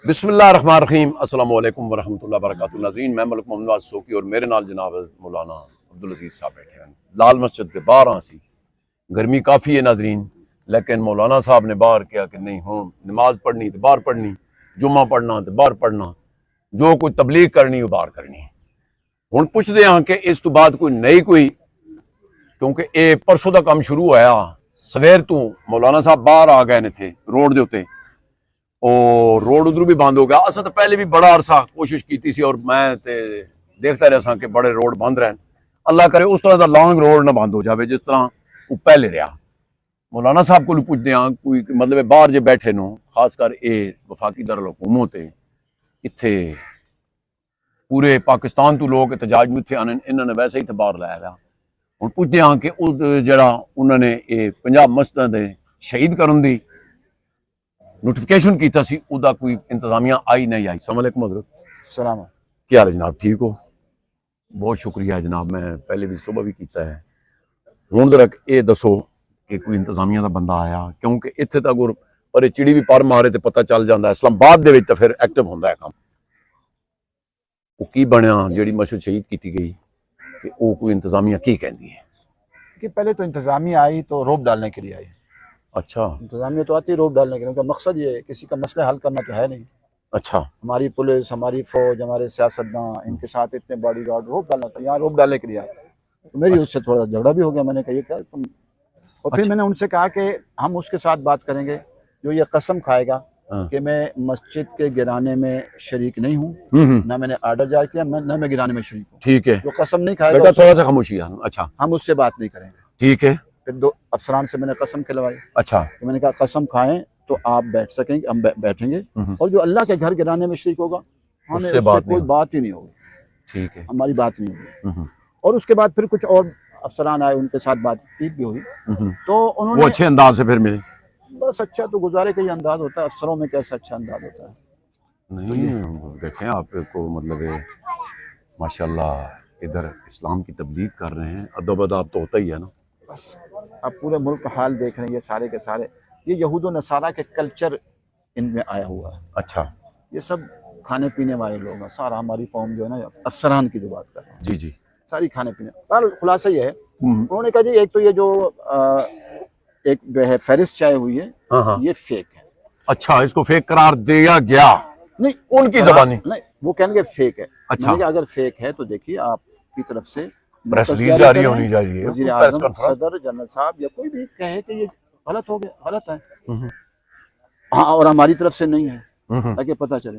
بسم اللہ الرحمن الرحیم۔ السلام علیکم ورحمۃ اللہ وبرکاتہ۔ ناظرین، میں ملک محمد نواز سوکی اور میرے نال جناب مولانا عبدالعزیز صاحب بیٹھے ہیں لال مسجد کے باہر۔ سی گرمی کافی ہے ناظرین، لیکن مولانا صاحب نے باہر کیا کہ نہیں ہوں نماز پڑھنی تو باہر پڑھنی، جمعہ پڑھنا تو باہر پڑھنا، جو کوئی تبلیغ کرنی وہ باہر کرنی۔ ہوں پوچھتے ہیں کہ اس تو بعد کوئی نئی کوئی، کیونکہ یہ پرسوں کا کام شروع ہوا سویر تو مولانا صاحب باہر آ گئے تھے روڈ دے اتنے، اور روڈ ادھر بھی بند ہو گیا۔ اصل تو پہلے بھی بڑا عرصہ کوشش کی سی اور میں دیکھتا رہا سا کہ بڑے روڈ بند رہن، اللہ کرے اس طرح دا لانگ روڈ نہ بند ہو جاوے جس طرح وہ پہلے رہا۔ مولانا صاحب کو پوچھتے ہیں کوئی مطلب باہر جے بیٹھے نو، خاص کر اے وفاقی دارالحکومت اتھے پورے پاکستان تو لوگ احتجاج میں تھے آنے، انہوں نے ویسے ہی تھے باہر لایا گیا۔ ہوں پوچھتے ہیں کہ جڑا انہوں نے یہ 50 مسجد شہید کرن دی نوٹیفکیشن کیتا سی، او دا کوئی انتظامیہ آئی نہیں آئی۔ السلام علیکم حضرت۔ السلام۔ کیا حال ہے جناب، ٹھیک ہو؟ بہت شکریہ جناب، میں پہلے بھی صبح بھی کیتا ہے۔ ہوں ذرا یہ دسو کہ کوئی انتظامیہ دا بندہ آیا، کیونکہ اتنے تک پر چڑی بھی پر مارے تو پتہ چل جاتا ہے، اسلام آباد دے وچ تے پھر ایکٹیو ہوندا ہے کام۔ وہ کی بنیا جیڑی مسجد شہید کیتی گئی، کہ وہ کوئی انتظامیہ کی کہندی ہے؟ کہ پہلے تو انتظامیہ آئی تو روپ ڈالنے کے لیے آئی۔ اچھا، انتظامیہ تو آتی ہے روپ ڈالنے کے لیے، ان کا مقصد یہ ہے کسی کا مسئلہ حل کرنا تو ہے نہیں۔ اچھا، ہماری پولیس، ہماری فوج، ہمارے سیاستداں، ان کے ساتھ اتنے باڈی گارڈ، روپ ڈالنا تھا، یہاں روپ ڈالنے کے لیے آئے۔ تو میری اس سے تھوڑا جھگڑا بھی ہو گیا، میں نے کہا یہ کیا تم، اور پھر میں نے ان سے کہا کہ ہم اس کے ساتھ بات کریں گے جو یہ قسم کھائے گا کہ میں مسجد کے گرانے میں شریک نہیں ہوں، نہ میں نے آرڈر جاری کیا، نہ میں گرانے میں شریک ہوں۔ ٹھیک ہے، جو قسم نہیں کھائے بیٹا گا تھوڑا سا خاموشی ہے۔ اچھا، ہم اس سے بات نہیں کریں گے۔ ٹھیک ہے۔ پھر 2 افسران سے میں نے قسم کھلوائی، اچھا، میں نے کہا قسم کھائیں تو آپ بیٹھ سکیں گے، ہم بیٹھیں گے، اور جو اللہ کے گھر گرانے میں شریک ہوگا ہمیں اس سے کوئی بات ہی نہیں ہوگی۔ ٹھیک ہے، ہماری بات نہیں ہوگی۔ اور اس کے بعد پھر کچھ اور افسران آئے، ان کے ساتھ بات چیت بھی ہوئی، تو انہوں وہ نے اچھے انداز سے پھر ملے؟ بس اچھا تو گزارے کا یہ انداز ہوتا ہے، افسروں میں کیسا اچھا انداز ہوتا ہے؟ نہیں دیکھیں آپ کو مطلب ماشاءاللہ ادھر اسلام کی تبلیغ کر رہے ہیں، ادب اداب تو ہوتا ہی ہے نا۔ بس اب پورے ملک کا حال دیکھ رہے ہیں، یہ سارے کے سارے یہ یہود و نصارہ کے کلچر ان میں آیا ہوا ہے۔ اچھا، یہ سب کھانے پینے والے لوگ ہیں، سارا ہماری قوم جو ہے نا، افسران کی جو بات کر رہا ہوں، جی جی، ساری کھانے پینے۔ بہرحال خلاصہ یہ ہے، انہوں نے کہا جی ایک تو یہ جو ایک جو ہے فہرست چائے ہوئی ہے یہ فیک ہے۔ اچھا، اس کو فیک قرار دیا گیا نہیں ان کی زبانی؟ نہیں، وہ کہیں گے فیک ہے۔ اچھا، میں نے کہا اگر فیک ہے تو دیکھیے آپ کی طرف سے پریس ریلیز جاری ہونی چاہیے، وزیر اعظم، صدر، جنرل صاحب یا کوئی بھی کہے کہ یہ غلط ہو گیا، غلط ہے، ہاں، اور ہماری طرف سے نہیں ہے، تاکہ پتہ چلے۔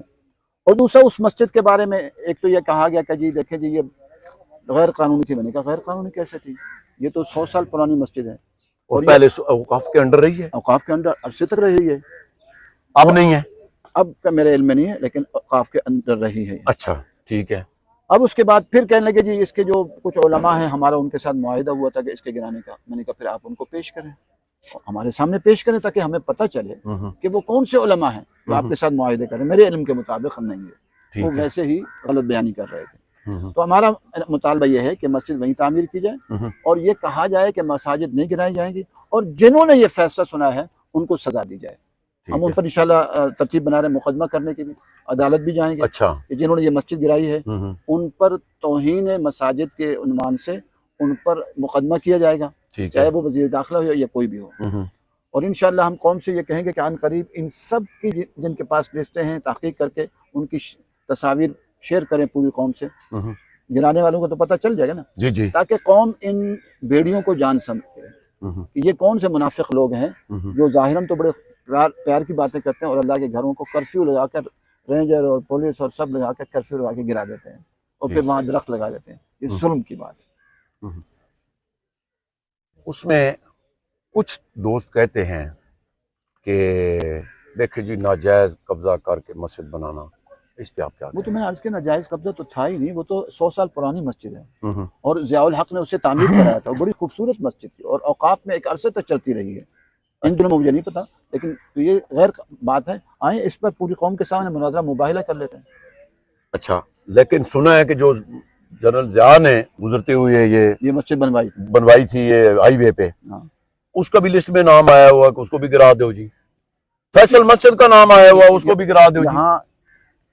اور دوسرا اس مسجد کے بارے میں ایک تو یہ کہا گیا کہ جی دیکھیں جی یہ غیر قانونی تھی۔ میں نے کہا غیر قانونی کیسے تھی؟ یہ تو 100 سال پرانی مسجد ہے، اور پہلے اوقاف کے انڈر رہی ہے، اوقاف کے اندر عرصے تک رہی ہے۔ اب نہیں ہے؟ اب کا میرے علم میں نہیں ہے، لیکن اوقاف کے اندر رہی ہے۔ اچھا، ٹھیک ہے۔ اب اس کے بعد پھر کہنے لگے جی اس کے جو کچھ علماء ہیں، ہمارا ان کے ساتھ معاہدہ ہوا تھا کہ اس کے گرانے کا۔ میں نے کہا پھر آپ ان کو پیش کریں، ہمارے سامنے پیش کریں، تاکہ ہمیں پتہ چلے کہ وہ کون سے علماء ہیں جو آپ کے ساتھ معاہدے کریں۔ میرے علم کے مطابق نہیں ہے، وہ ویسے ہی غلط بیانی کر رہے تھے۔ تو ہمارا مطالبہ یہ ہے کہ مسجد وہیں تعمیر کی جائے، اور یہ کہا جائے کہ مساجد نہیں گرائی جائیں گی، اور جنہوں نے یہ فیصلہ سنا ہے ان کو سزا دی جائے۔ ہم ان پر انشاءاللہ ترتیب بنا رہے ہیں مقدمہ کرنے کے لیے، عدالت بھی جائیں گے۔ اچھا، کہ جنہوں نے یہ مسجد گرائی ہے ان پر توہین مساجد کے عنوان سے ان پر مقدمہ کیا جائے گا، چاہے وہ وزیر داخلہ ہو یا کوئی بھی ہو۔ اور انشاءاللہ ہم قوم سے یہ کہیں گے کہ عن قریب ان سب کی جن کے پاس لسٹیں ہیں تحقیق کر کے ان کی تصاویر شیئر کریں پوری قوم سے، گرانے والوں کو تو پتہ چل جائے گا نا، جی جی، تاکہ قوم ان بیڑیوں کو جان سمجھے کہ یہ کون سے منافق لوگ ہیں جو ظاہراً تو بڑے پیار کی باتیں کرتے ہیں، اور اللہ کے گھروں کو کرفیو لگا کر رینجر اور پولیس اور سب لگا کر کرفیو لگا کے گرا دیتے ہیں، اور پھر وہاں درخت لگا دیتے ہیں۔ یہ ظلم کی بات ہے۔ اس میں کچھ دوست کہتے ہیں کہ دیکھیں جی ناجائز قبضہ کر کے مسجد بنانا، اس پہ آپ کیا؟ وہ تو میں نے عرض کیا ناجائز قبضہ تو تھا ہی نہیں، وہ تو 100 سال پرانی مسجد ہے، اور ضیاء الحق نے اسے تعمیر کرایا تھا، بڑی خوبصورت مسجد تھی، اور اوقاف میں ایک عرصے تک چلتی رہی ہے۔ ان دنوں میں مجھے نہیں پتا، لیکن تو یہ غیر بات ہے، آئیں اس پر پوری قوم کے سامنے مناظرہ مباحلہ کر لیتے ہیں۔ اچھا، لیکن سنا ہے کہ جو جنرل ضیاء نے گزرتے ہوئے یہ مسجد بنوائی تھی یہ ہائی وے پہ، اس کا بھی لسٹ میں نام آیا ہوا کہ اس کو بھی گرا دو جی۔ فیصل مسجد کا نام آیا ہوا، اس کو بھی گرا دو جی۔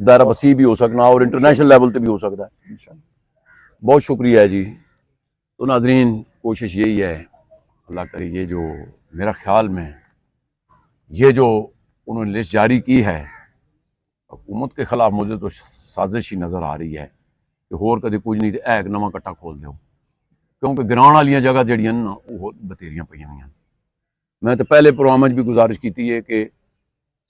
دائرہ وسیع بھی ہو سکنا اور انٹرنیشنل لیول تے بھی ہو سکتا ہے انشاءاللہ۔ بہت شکریہ ہے جی تو ناظرین کوشش یہی ہے اللہ کرے یہ جو میرا خیال میں یہ جو انہوں نے لسٹ جاری کی ہے حکومت کے خلاف مجھے تو سازش ہی نظر آ رہی ہے کہ ہور کدی کچھ نہیں تے ایک نواں کٹا کھول دیو کیونکہ گراؤنڈ والی جگہ جڑیاں نا وہ بتیریاں پہ ہوئی ہیں میں تو پہلے پروگرام بھی گزارش کی ہے کہ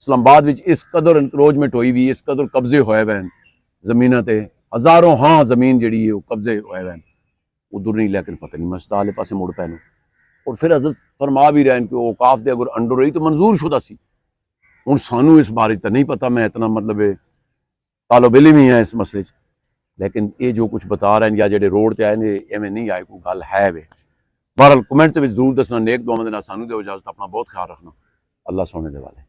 اسلام آباد وچ اس قدر انکروچمنٹ ہوئی بھی اس قدر قبضے ہوئے ہوئے ہیں زمیناں تے ہزاروں ہاں زمین جڑی ہے وہ قبضے ہوئے ہوئے ہیں ادھر نہیں لیکن پتہ نہیں مسجد والے پاسے مڑ پہنو اور پھر حضرت فرما بھی رہے ہیں کہ اوقاف دے اگر انڈر رہی تو منظور شدہ سی ہوں سانو اس بارے تو نہیں پتا میں اتنا مطلب طالب علم ہی ہے اس مسئلے لیکن یہ جو کچھ بتا رہے ہیں یا جڑے روڈ تے آئے نے ایویں نہیں آئے کوئی گل ہے وے بہرحال کمنٹ سے ضرور دسنا نیک دعا دے نال سانو دے اجازت اپنا بہت خیال رکھنا اللہ سونے دے والے